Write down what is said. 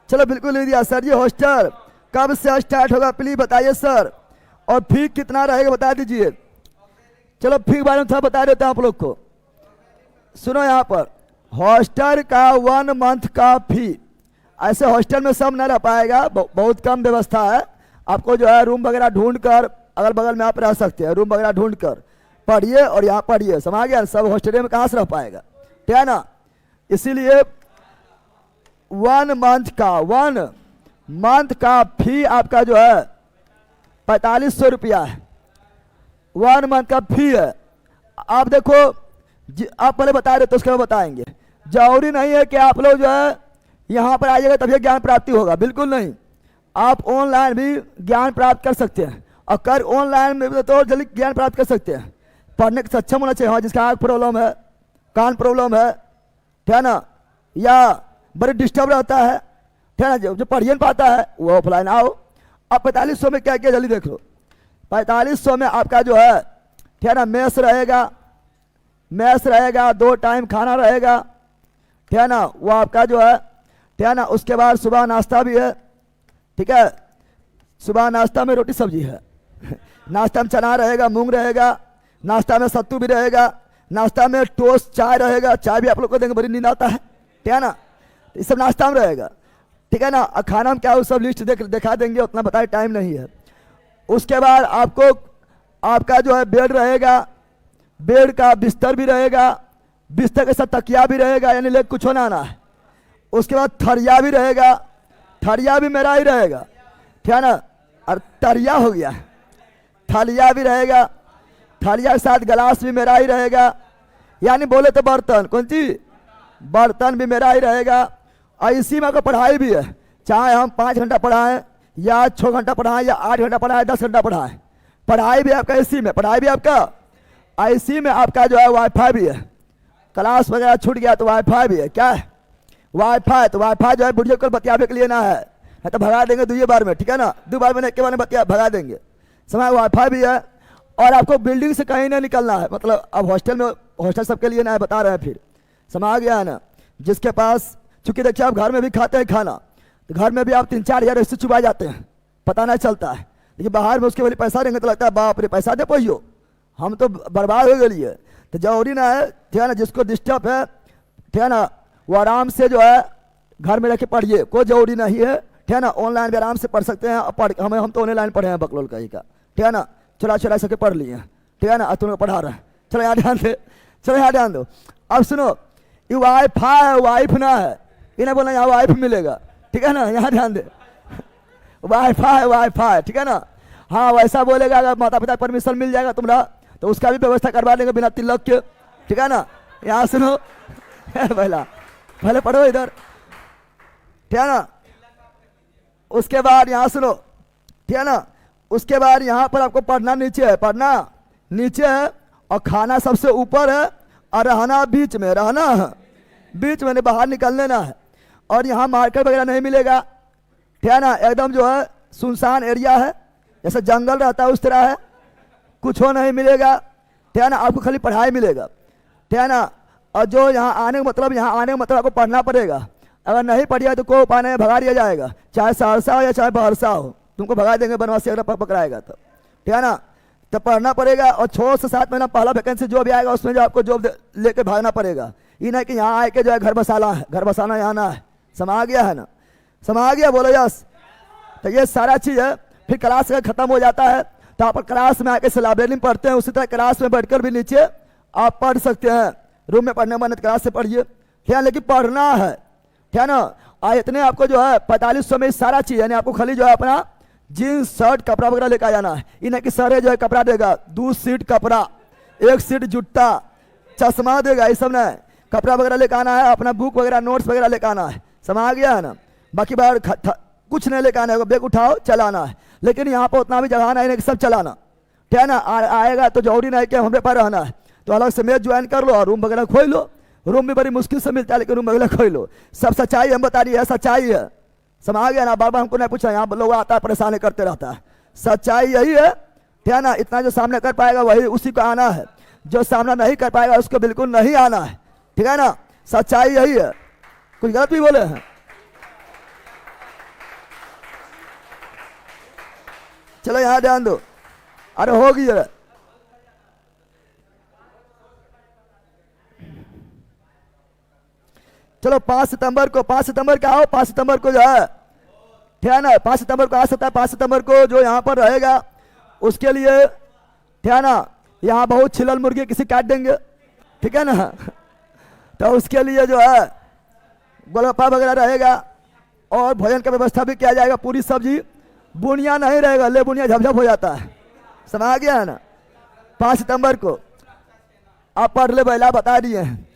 चलो बिल्कुल लिख दिया सर जी। हॉस्टल कब से स्टार्ट होगा प्लीज बताइए सर, और फी कितना रहेगा बता दीजिए। चलो फी के बारे में थोड़ा बता देते हैं आप लोग को। सुनो यहाँ पर हॉस्टल का 1 मंथ का फी, ऐसे हॉस्टल में सब न रह पाएगा, बहुत कम व्यवस्था है। आपको जो है रूम वगैरह ढूंढ कर अगल बगल में आप रह सकते हैं, रूम वगैरह ढूंढ कर पढ़िए और यहाँ पढ़िए, समझ गया। सब हॉस्टल में कहाँ से रह पाएगा, ठीक है ना। इसीलिए 1 मंथ का फी आपका जो है 4500 रुपया है। 1 मंथ का फी है। आप देखो आप पहले बता रहे तो उसके बाद बताएंगे। जरूरी नहीं है कि आप लोग जो है यहाँ पर आइएगा तभी ज्ञान प्राप्ति होगा, बिल्कुल नहीं। आप ऑनलाइन भी ज्ञान प्राप्त कर सकते हैं, और कर ऑनलाइन में तो जल्दी ज्ञान प्राप्त कर सकते हैं। पढ़ने के सक्षम होना चाहिए। हाँ, जिसका आँख प्रॉब्लम है, कान प्रॉब्लम है, ठीक है ना, या बड़े डिस्टर्ब रहता है, ठीक है ना, जो पढ़ नहीं पाता है वो ऑफलाइन आओ। अब 4500 में क्या क्या जल्दी देख लो। 4500 में आपका जो है, ठीक है ना, मेस रहेगा, 2 टाइम खाना रहेगा, ठीक है ना, वो आपका जो है, ठीक है ना। उसके बाद सुबह नाश्ता भी है, ठीक है, सुबह नाश्ता में रोटी सब्जी है, नाश्ता में चना रहेगा, मूंग रहेगा, नाश्ता में सत्तू भी रहेगा, नाश्ता में टोस्ट चाय रहेगा, चाय भी आप लोग को देंगे, बड़ी नींद आता है, ठीक है ना। ये सब नाश्ता में रहेगा, ठीक है ना। खाना में क्या वो सब लिस्ट दिखा देंगे, उतना बताए टाइम नहीं है। उसके बाद आपको आपका जो है बेड रहेगा, बेड का बिस्तर भी रहेगा, बिस्तर के साथ तकिया भी रहेगा, यानी लेग कुछ होना ना है। उसके बाद थरिया भी रहेगा, थरिया भी मेरा ही रहेगा, ठीक है ना। और तरिया हो गया, थालिया भी रहेगा, थालिया के साथ गिलास भी मेरा ही रहेगा, यानी बोले तो बर्तन, कौन चीज, बर्तन भी मेरा ही रहेगा। और इसी में पढ़ाई भी है, चाहे हम 5 घंटा पढ़ाएं या 6 घंटा पढ़ाएं या 8 घंटा पढ़ाएं 10 घंटा पढ़ाएं, पढ़ाई भी आपका इसी में, पढ़ाई भी आपका इसी में। आपका जो है वाईफाई भी है, क्लास वगैरह छूट गया तो वाईफाई भी है। क्या है वाईफाई, तो वाईफाई जो है वीडियो कॉल बतियाबे के लिए ना है, तो भगा देंगे 2 बार में, ठीक है ना, 2 बार में एक के बार में बतिया भगा देंगे, समय। वाईफाई भी है, और आपको बिल्डिंग से कहीं नहीं निकलना है, मतलब अब हॉस्टल में, हॉस्टल सबके लिए ना है, बता रहे हैं फिर, समझ गया है ना। जिसके पास, चूंकि देखिए आप घर में भी खाते हैं खाना, तो घर में भी आप 3-4 हज़ार ऐसे चुबा जाते हैं, पता नहीं चलता है। लेकिन बाहर में उसके वाले पैसा देंगे तो लगता है बाप रे पैसा दे पहियो, हम तो बर्बाद हो गए। तो जरूरी ना है, ठीक है ना, जिसको डिस्टर्ब है, ठीक है ना, वो आराम से जो है घर में रह के पढ़िए, कोई जरूरी नहीं है, ठीक है ना। ऑनलाइन भी आराम से पढ़ सकते हैं। पढ़ हम तो ऑनलाइन पढ़े हैं बकलोल का ही का, ठीक है ना, चुरा सके पढ़ लिए हैं, ठीक है ना। तुम लोग पढ़ा रहे हैं, चलो यहाँ ध्यान दे, चलो यहाँ ध्यान दो। अब सुनो, ये वाईफाई है, वाइफ ना है, इन्हें बोलना यहाँ वाइफ मिलेगा, ठीक है ना, यहाँ ध्यान दे। वाईफाई, ठीक है ना। हाँ वैसा बोलेगा, अगर माता पिता परमिशन मिल जाएगा तुम्हारा तो उसका भी व्यवस्था करवा देंगे बिना तिलक के, ठीक है ना। यहाँ सुनो पहले पढ़ो इधर, ठीक है ना। उसके बाद यहाँ सुनो, ठीक है ना। उसके बाद यहाँ पर आपको पढ़ना नीचे है, पढ़ना नीचे है, और खाना सबसे ऊपर है, और रहना बीच में, रहना बीच में, बाहर निकलने ना है। और यहाँ मार्केट वगैरह नहीं मिलेगा, ठीक है ना। एकदम जो है सुनसान एरिया है, जैसे जंगल रहता है उस तरह है, कुछ हो नहीं मिलेगा, ठीक है ना। आपको खाली पढ़ाई मिलेगा, ठीक है ना। और जो यहाँ आने का मतलब, यहाँ आने का मतलब आपको पढ़ना पड़ेगा। अगर नहीं पढ़िए तो कोई उपाय नहीं, भगा दिया जाएगा, चाहे सहरसा हो या चाहे बहरसा हो, तुमको भगा देंगे बनवासी अगर पकड़ाएगा तो, ठीक है ना। तो पढ़ना पड़ेगा, और 6 से 7 महीना पहला वैकेंसी जो भी आएगा उसमें जो आपको जॉब लेके भागना पड़ेगा। ये नहीं कि यहाँ आके जो है घर बसाना यहाँ ना है, समझ गया है ना, समझ गया, बोलो यस। तो ये सारा चीज़ है। फिर क्लास अगर खत्म हो जाता है तो आप क्लास में आके लाइब्रेरी में पढ़ते हैं, उसी तरह क्लास में बैठकर भी नीचे आप पढ़ सकते हैं। रूम में पढ़ने मन क्लास से पढ़िए, ठीक है, लेकिन पढ़ना है, ठीक है ना। इतने आपको जो है 4500 में सारा चीज़, यानी आपको खाली जो है अपना जीन्स शर्ट कपड़ा वगैरह लेकर जाना है। इन्हें कि सर जो है कपड़ा देगा, 2 सीट कपड़ा, 1 सीट जूता, चश्मा देगा, ये सब ना कपड़ा वगैरह लेकर आना है, अपना बुक वगैरह नोट्स वगैरह लेकर आना है, समझ गया है ना। बाकी बार कुछ नहीं लेकर आना है, बैग उठाओ चलाना है। लेकिन यहाँ पर उतना भी जगह नहीं कि सब चलाना, ठीक है ना। आएगा तो जरूरी नहीं कि हमारे पास रहना है, तो अलग से मेज ज्वाइन कर लो और रूम वगैरह खोल लो। रूम भी बड़ी मुश्किल से मिलता है, लेकिन रूम वगैरह खोल लो। सब सच्चाई हम बता रही है, सच्चाई है, समझ गया ना। बार बार हमको नहीं पूछा, यहाँ लोग आता है परेशानी करते रहता है, सच्चाई यही है, ठीक है ना। इतना जो सामने कर पाएगा वही उसी को आना है, जो सामना नहीं कर पाएगा उसको बिल्कुल नहीं आना है, ठीक है ना। सच्चाई यही है, कुछ गलत भी बोले हैं, चलो यहाँ ध्यान दो, अरे होगी जरा। चलो 5 सितंबर को, 5 सितंबर का आओ, 5 सितंबर को जो है ठीक है ना, 5 सितंबर को आ सकता है। 5 सितंबर को जो यहाँ पर रहेगा उसके लिए ठीक है ना, यहाँ बहुत छिलल मुर्गी किसी काट देंगे, ठीक है ना। तो उसके लिए जो है गोलगप्पा वगैरह रहेगा और भोजन का व्यवस्था भी किया जाएगा। पूरी सब्जी, बुनिया नहीं रहेगा, ले बुनिया झपझप हो जाता है, समझ गया है ना। 5 सितंबर को आप पढ़ ले, पहला बता दिए हैं।